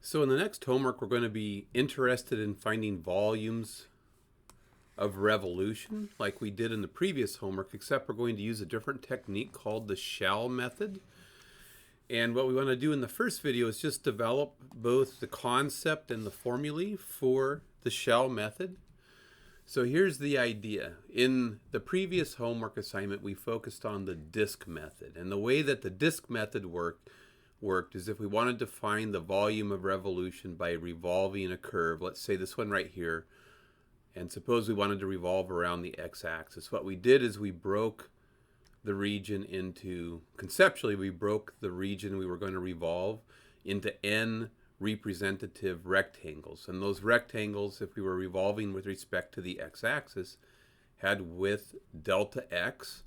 So in the next homework, we're going to be interested in finding volumes of revolution like we did in the previous homework, except we're going to use a different technique called the shell method. And what we want to do in the first video is just develop both the concept and the formulae for the shell method. So here's the idea. In the previous homework assignment, we focused on the disk method. And the way that the disk method worked is if we wanted to find the volume of revolution by revolving a curve, let's say this one right here, and suppose we wanted to revolve around the x-axis. What we did is we broke the region into, conceptually, we broke the region we were going to revolve into n representative rectangles. And those rectangles, if we were revolving with respect to the x-axis, had width delta x.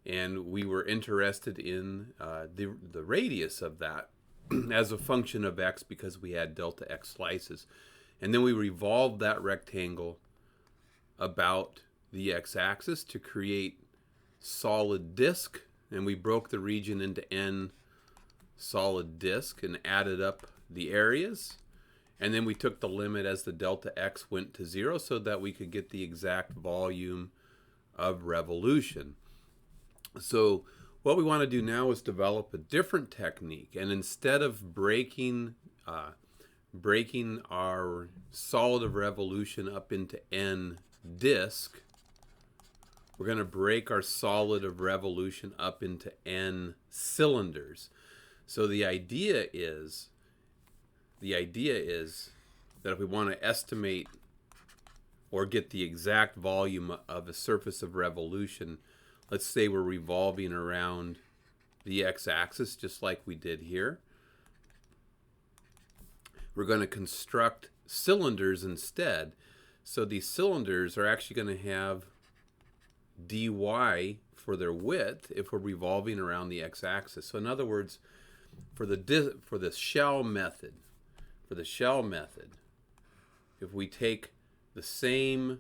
And we were interested in the radius of that as a function of x because we had delta x slices. And then we revolved that rectangle about the x-axis to create solid disk. And we broke the region into n solid disk and added up the areas. And then we took the limit as the delta x went to 0 so that we could get the exact volume of revolution. So what we want to do now is develop a different technique, and instead of breaking our solid of revolution up into n disk, we're going to break our solid of revolution up into n cylinders. So the idea is that if we want to estimate or get the exact volume of a surface of revolution, let's say we're revolving around the x-axis just like we did here. We're going to construct cylinders instead. So these cylinders are actually going to have dy for their width if we're revolving around the x-axis. So in other words, for the shell method, if we take the same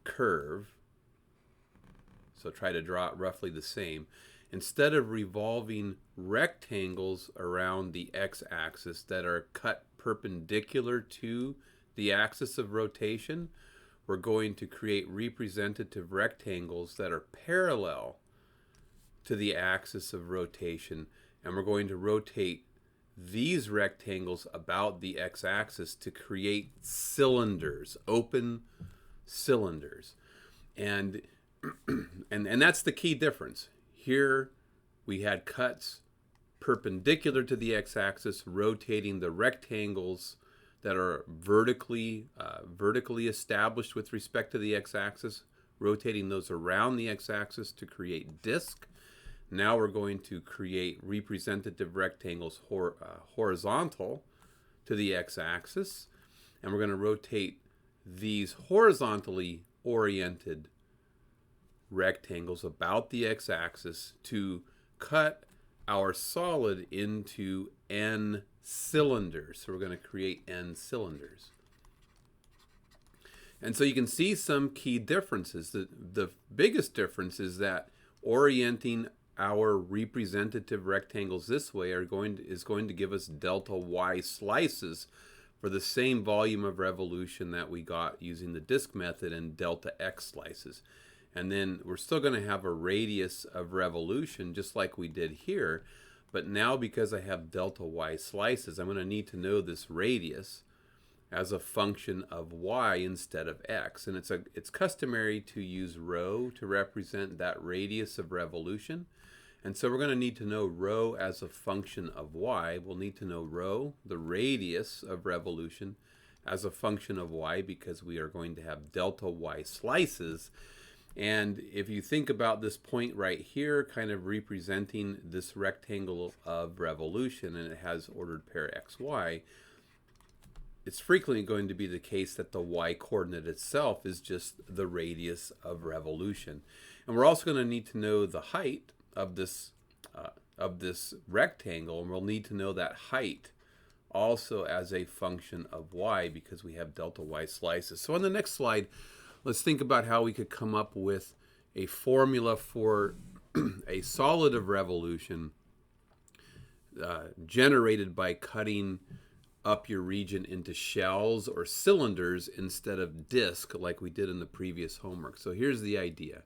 curve, so try to draw it roughly the same. Instead of revolving rectangles around the x-axis that are cut perpendicular to the axis of rotation, we're going to create representative rectangles that are parallel to the axis of rotation. And we're going to rotate these rectangles about the x-axis to create cylinders, open cylinders. And that's the key difference. Here we had cuts perpendicular to the x-axis, rotating the rectangles that are vertically established with respect to the x-axis, rotating those around the x-axis to create disk. Now we're going to create representative rectangles horizontal to the x-axis, and we're going to rotate these horizontally oriented rectangles about the x-axis to cut our solid into n cylinders. So we're going to create n cylinders. And so you can see some key differences. The biggest difference is that orienting our representative rectangles this way is going to give us delta y slices for the same volume of revolution that we got using the disk method, and delta x slices. And then we're still going to have a radius of revolution just like we did here. But now because I have delta y slices, I'm going to need to know this radius as a function of y instead of x. And it's customary to use rho to represent that radius of revolution. And so we're going to need to know rho as a function of y. We'll need to know rho, the radius of revolution, as a function of y because we are going to have delta y slices. And if you think about this point right here, kind of representing this rectangle of revolution, and it has ordered pair xy, it's frequently going to be the case that the y coordinate itself is just the radius of revolution. And we're also going to need to know the height of this rectangle, and we'll need to know that height also as a function of y because we have delta y slices. So on the next slide, let's think about how we could come up with a formula for a solid of revolution generated by cutting up your region into shells or cylinders instead of disk like we did in the previous homework. So here's the idea.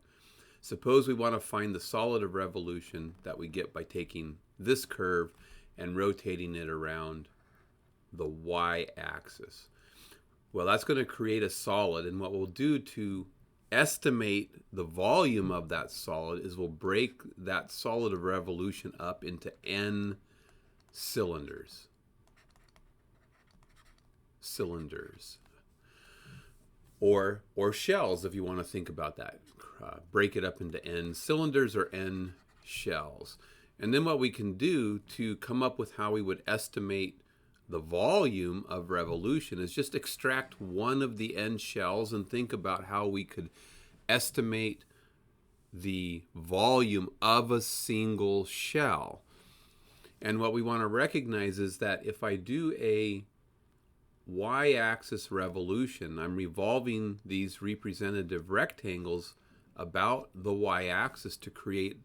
Suppose we want to find the solid of revolution that we get by taking this curve and rotating it around the y-axis. Well, that's going to create a solid, and what we'll do to estimate the volume of that solid is we'll break that solid of revolution up into n cylinders. Or shells, if you want to think about that. Break it up into n cylinders or n shells. And then what we can do to come up with how we would estimate the volume of revolution is just extract one of the n shells and think about how we could estimate the volume of a single shell. And what we want to recognize is that if I do a y-axis revolution, I'm revolving these representative rectangles about the y-axis to create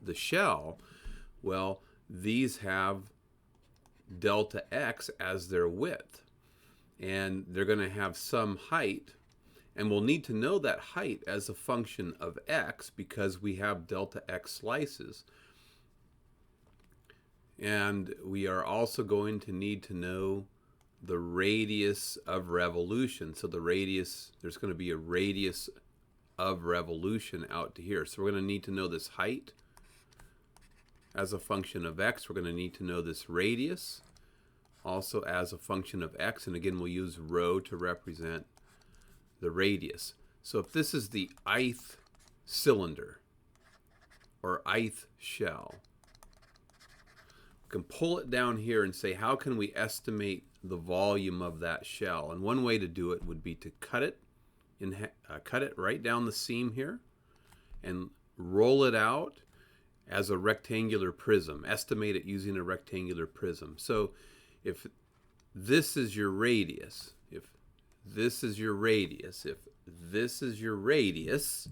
the shell. Well, these have delta x as their width, and they're going to have some height, and we'll need to know that height as a function of x because we have delta x slices. And we are also going to need to know the radius of revolution. So the radius, there's going to be a radius of revolution out to here. So we're going to need to know this height as a function of x. We're going to need to know this radius also as a function of x. And again, we'll use rho to represent the radius. So if this is the ith cylinder or ith shell, we can pull it down here and say, how can we estimate the volume of that shell? And one way to do it would be to cut it right down the seam here and roll it out as a rectangular prism. Estimate it using a rectangular prism. So if this is your radius, if this is your radius,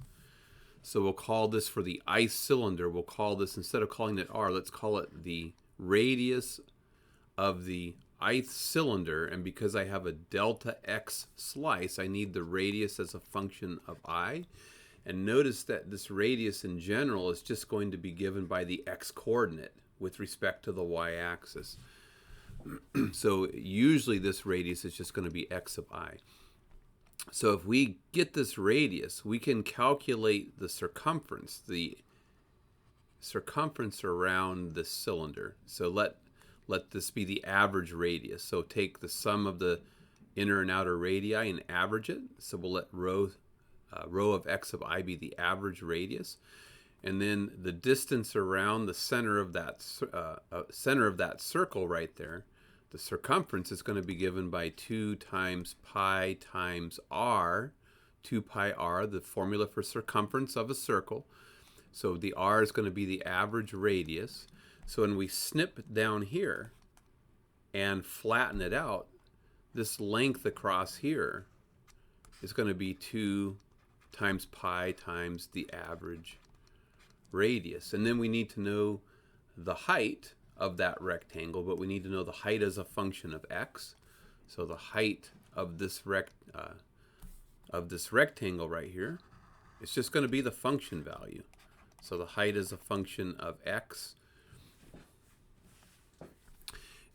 so we'll call this for the ith cylinder, we'll call this, instead of calling it r, let's call it the radius of the ith cylinder. And because I have a delta x slice, I need the radius as a function of I. And notice that this radius in general is just going to be given by the x coordinate with respect to the y-axis. So usually this radius is just going to be x of I. So if we get this radius, we can calculate the circumference around this cylinder. So let this be the average radius. So take the sum of the inner and outer radii and average it. So we'll let rho of x of I be the average radius. And then the distance around the center of that circle right there, the circumference, is going to be given by 2 times pi times r, 2 pi r, the formula for circumference of a circle. So the r is going to be the average radius. So when we snip down here and flatten it out, this length across here is going to be 2 times pi times the average radius. And then we need to know the height of that rectangle, but we need to know the height as a function of x. So the height of this rectangle right here, it's just going to be the function value. So the height is a function of x.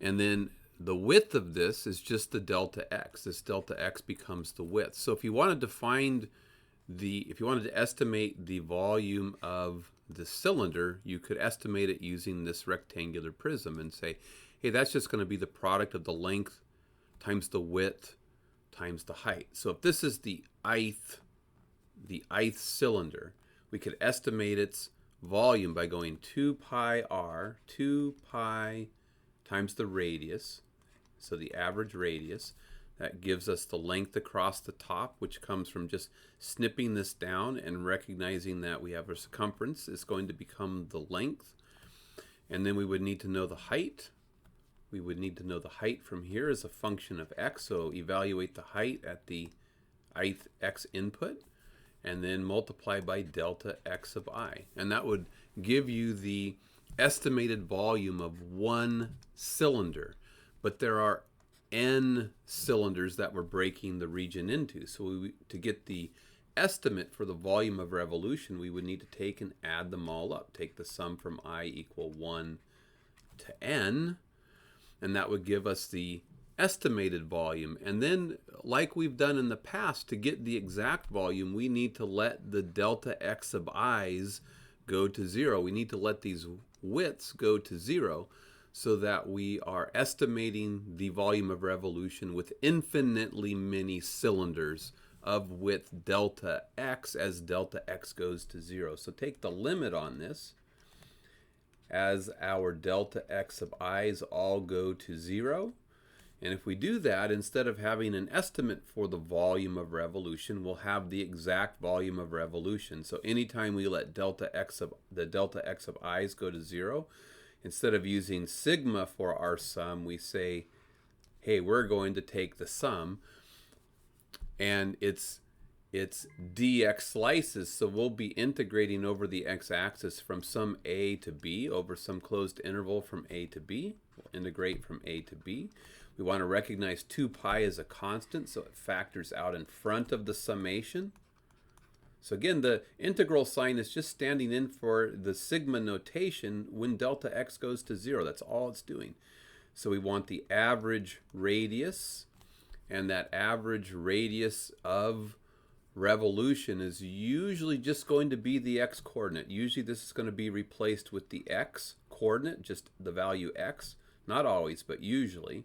And then the width of this is just the delta x. This delta x becomes the width. So if you wanted to estimate the volume of the cylinder, you could estimate it using this rectangular prism and say, hey, that's just going to be the product of the length times the width times the height. So if this is the ith cylinder, we could estimate its volume by going 2 pi r, 2 pi times the radius, so the average radius. That gives us the length across the top, which comes from just snipping this down and recognizing that we have a circumference. It's going to become the length. And then we would need to know the height. We would need to know the height from here as a function of x. So evaluate the height at the ith x input, and then multiply by delta x of I. And that would give you the estimated volume of one cylinder. But there are n cylinders that we're breaking the region into. So to get the estimate for the volume of revolution, we would need to take and add them all up. Take the sum from I equal 1 to n, and that would give us the estimated volume. And then, like we've done in the past, to get the exact volume, we need to let the delta x of i's go to 0. We need to let these widths go to 0 so that we are estimating the volume of revolution with infinitely many cylinders of width delta x as delta x goes to 0. So take the limit on this as our delta x of i's all go to 0. And if we do that, instead of having an estimate for the volume of revolution, we'll have the exact volume of revolution. So anytime we let the delta x of i's go to 0, instead of using sigma for our sum, we say, hey, we're going to take the sum, and it's dx slices, so we'll be integrating over the x-axis from some a to b over some closed interval from a to b. We'll integrate from a to b. We want to recognize 2 pi as a constant, so it factors out in front of the summation. So again, the integral sign is just standing in for the sigma notation when delta x goes to 0. That's all it's doing. So we want the average radius, and that average radius of revolution is usually just going to be the x coordinate. Usually this is going to be replaced with the x coordinate, just the value x. Not always, but usually.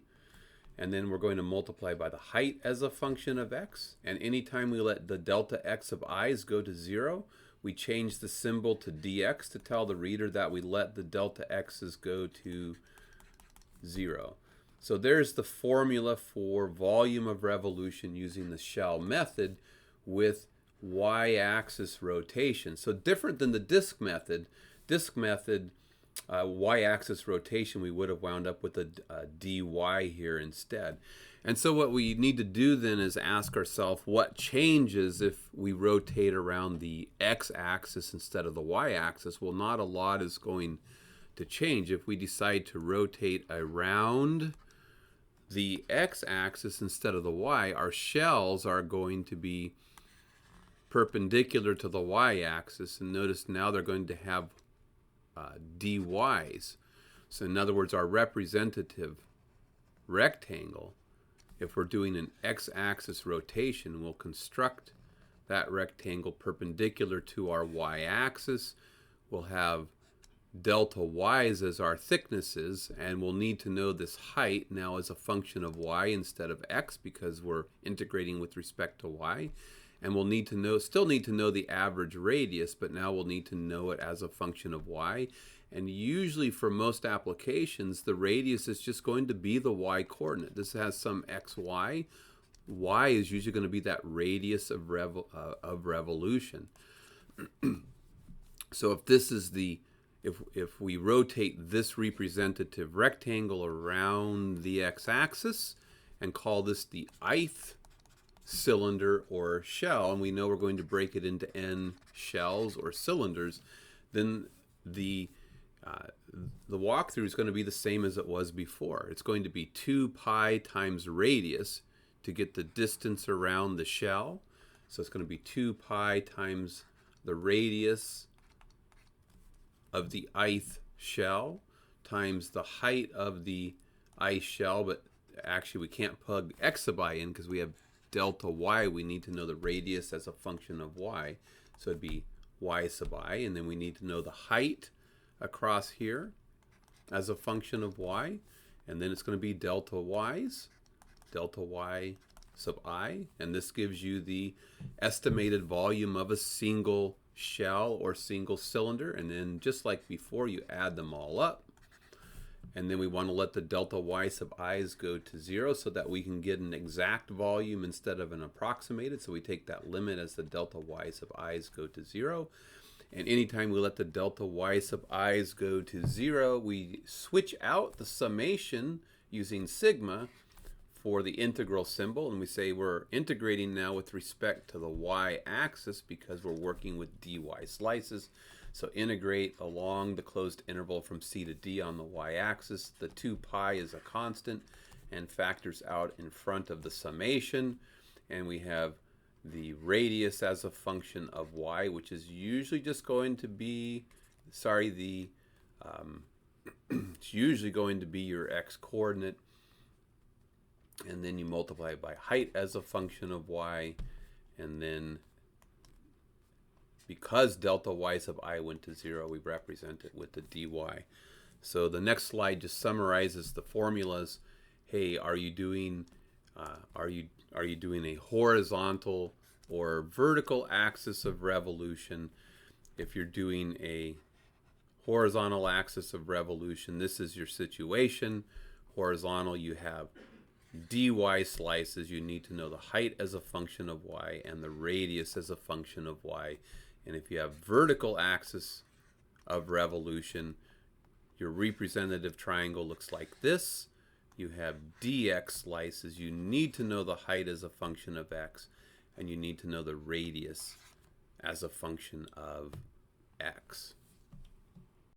And then we're going to multiply by the height as a function of x. And anytime we let the delta x of i's go to 0, we change the symbol to dx to tell the reader that we let the delta x's go to 0. So there's the formula for volume of revolution using the shell method with y-axis rotation. So different than the disk method. Y-axis rotation, we would have wound up with a dy here instead. And so what we need to do then is ask ourselves what changes if we rotate around the x-axis instead of the y-axis. Well, not a lot is going to change. If we decide to rotate around the x-axis instead of the y, our shells are going to be perpendicular to the y-axis, and notice now they're going to have dy's. So in other words, our representative rectangle, if we're doing an x-axis rotation, we'll construct that rectangle perpendicular to our y-axis. We'll have delta y's as our thicknesses, and we'll need to know this height now as a function of y instead of x because we're integrating with respect to y. And we'll need to know, still need to know the average radius, but now we'll need to know it as a function of y. And usually for most applications, the radius is just going to be the y coordinate. This has some xy. Y is usually going to be that radius of revolution. So if this is the, if we rotate this representative rectangle around the x-axis and call this the ith cylinder or shell, and we know we're going to break it into n shells or cylinders, then the walkthrough is going to be the same as it was before. It's going to be 2 pi times radius to get the distance around the shell. So it's going to be 2 pi times the radius of the ith shell times the height of the ith shell, but actually we can't plug x sub I in because we have delta y. We need to know the radius as a function of y. So it'd be y sub I, and then we need to know the height across here as a function of y, and then it's going to be delta y's, delta y sub I, and this gives you the estimated volume of a single shell or single cylinder. And then just like before, you add them all up, and then we want to let the delta y sub i's go to 0 so that we can get an exact volume instead of an approximated. So we take that limit as the delta y sub i's go to 0. And anytime we let the delta y sub i's go to 0, we switch out the summation using sigma for the integral symbol, and we say we're integrating now with respect to the y-axis because we're working with dy slices. So integrate along the closed interval from c to d on the y-axis. The 2 pi is a constant, and factors out in front of the summation. And we have the radius as a function of y, which is usually just going to be, it's usually going to be your x coordinate. And then you multiply by height as a function of y. And then because delta y sub I went to 0, we represent it with the dy. So the next slide just summarizes the formulas. Hey, are you doing a horizontal or vertical axis of revolution? If you're doing a horizontal axis of revolution, this is your situation. Horizontal, you have dy slices. You need to know the height as a function of y and the radius as a function of y. And if you have vertical axis of revolution, your representative triangle looks like this. You have dx slices. You need to know the height as a function of x, and you need to know the radius as a function of x.